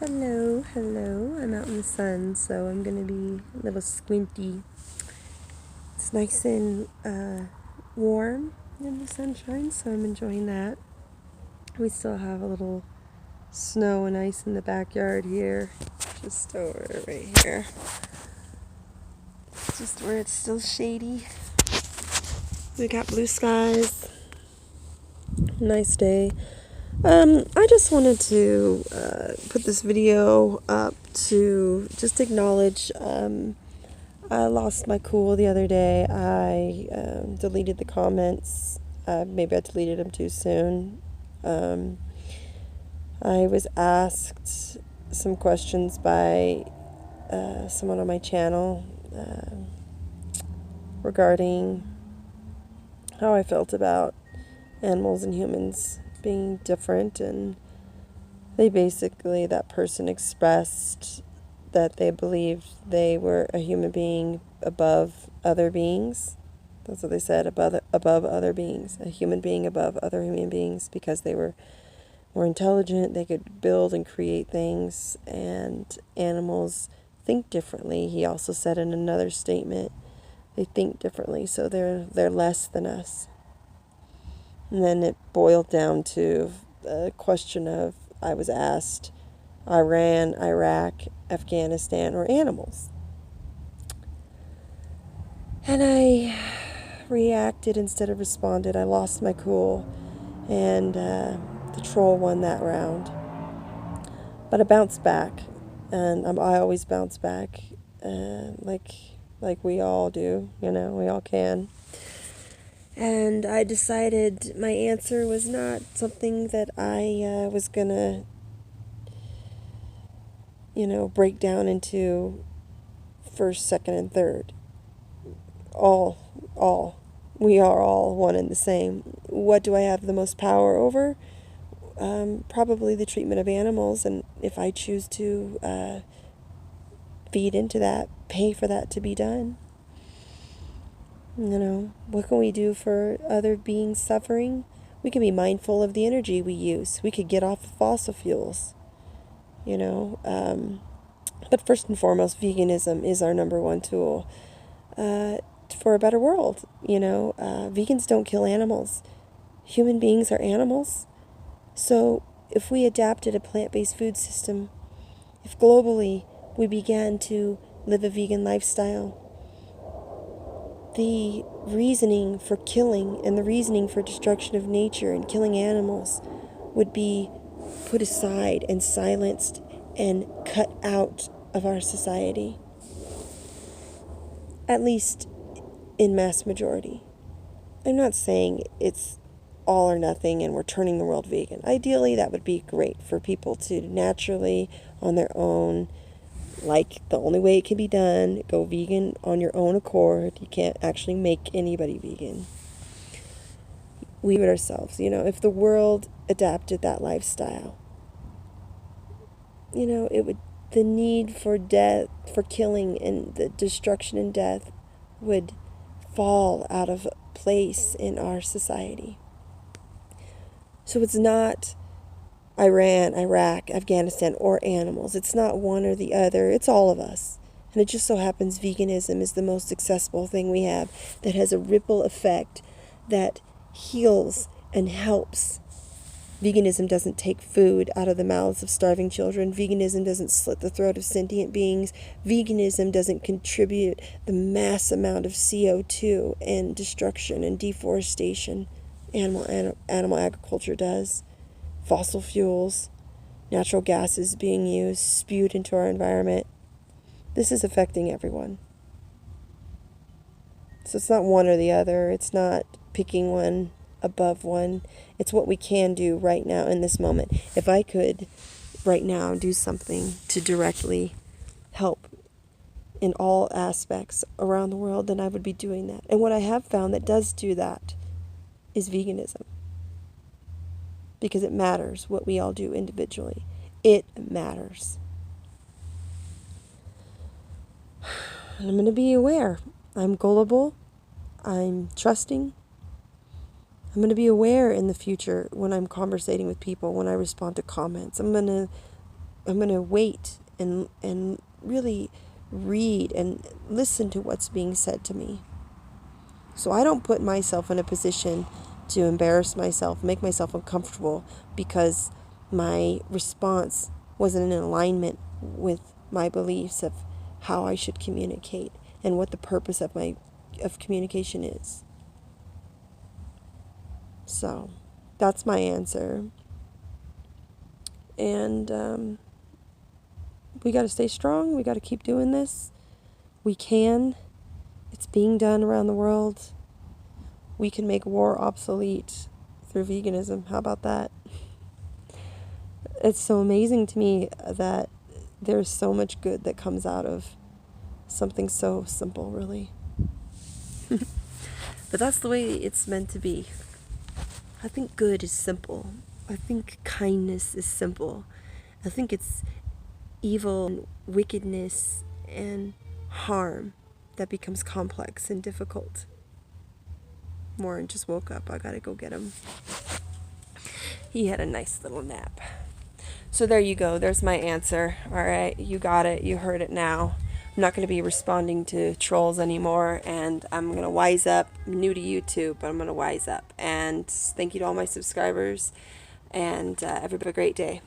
Hello. I'm out in the sun, so I'm going to be a little squinty. It's nice and warm in the sunshine, so I'm enjoying that. We still have a little snow and ice in the backyard here, just over right here. Just where it's still shady. We got blue skies. Nice day. I just wanted to put this video up to just acknowledge I lost my cool the other day. I deleted the comments. Maybe I deleted them too soon. I was asked some questions by someone on my channel regarding how I felt about animals and humans being different, and that person expressed that they believed they were a human being above other beings. That's what they said, above other beings, a human being above other human beings, because they were more intelligent, they could build and create things, and animals think differently. He also said in another statement, they think differently, so they're less than us. And then it boiled down to a question of, I was asked, Iran, Iraq, Afghanistan, or animals? And I reacted instead of responded. I lost my cool, and the troll won that round. But I bounced back, and I always bounce back, like we all do, we all can. And I decided my answer was not something that I was gonna, break down into first, second, and third. All. We are all one and the same. What do I have the most power over? Probably the treatment of animals, and if I choose to feed into that, pay for that to be done. What can we do for other beings suffering? We can be mindful of the energy we use. We could get off of fossil fuels, But first and foremost, veganism is our number one tool for a better world. Vegans don't kill animals. Human beings are animals. So if we adapted a plant-based food system, if globally we began to live a vegan lifestyle, the reasoning for killing and the reasoning for destruction of nature and killing animals would be put aside and silenced and cut out of our society, at least in mass majority. I'm not saying it's all or nothing and we're turning the world vegan. Ideally, that would be great for people to naturally, on their own, like the only way it can be done, go vegan on your own accord. You can't actually make anybody vegan. We do it ourselves. If the world adapted that lifestyle, the need for death, for killing, and the destruction and death would fall out of place in our society. So it's not Iran, Iraq, Afghanistan, or animals. It's not one or the other. It's all of us. And it just so happens veganism is the most accessible thing we have that has a ripple effect that heals and helps. Veganism doesn't take food out of the mouths of starving children. Veganism doesn't slit the throat of sentient beings. Veganism doesn't contribute the mass amount of CO2 and destruction and deforestation animal agriculture does. Fossil fuels, natural gases being used, spewed into our environment. This is affecting everyone. So it's not one or the other. It's not picking one above one. It's what we can do right now in this moment. If I could right now do something to directly help in all aspects around the world, then I would be doing that. And what I have found that does do that is veganism. Because it matters what we all do individually. It matters. And I'm going to be aware. I'm gullible. I'm trusting. I'm going to be aware in the future when I'm conversating with people, when I respond to comments. I'm going to I'm going to wait and really read and listen to what's being said to me. So I don't put myself in a position to embarrass myself, make myself uncomfortable because my response wasn't in alignment with my beliefs of how I should communicate and what the purpose of communication is. So that's my answer. And we got to stay strong. We got to keep doing this. We can. It's being done around the world. We can make war obsolete through veganism. How about that? It's so amazing to me that there's so much good that comes out of something so simple, really. But that's the way it's meant to be. I think good is simple. I think kindness is simple. I think it's evil and wickedness and harm that becomes complex and difficult. Warren just woke up. I gotta go get him. He had a nice little nap. So there you go. There's my answer. All right, you got it. You heard it now. I'm not going to be responding to trolls anymore, and I'm going to wise up. I'm new to YouTube, but I'm going to wise up. And thank you to all my subscribers, and everybody have a great day.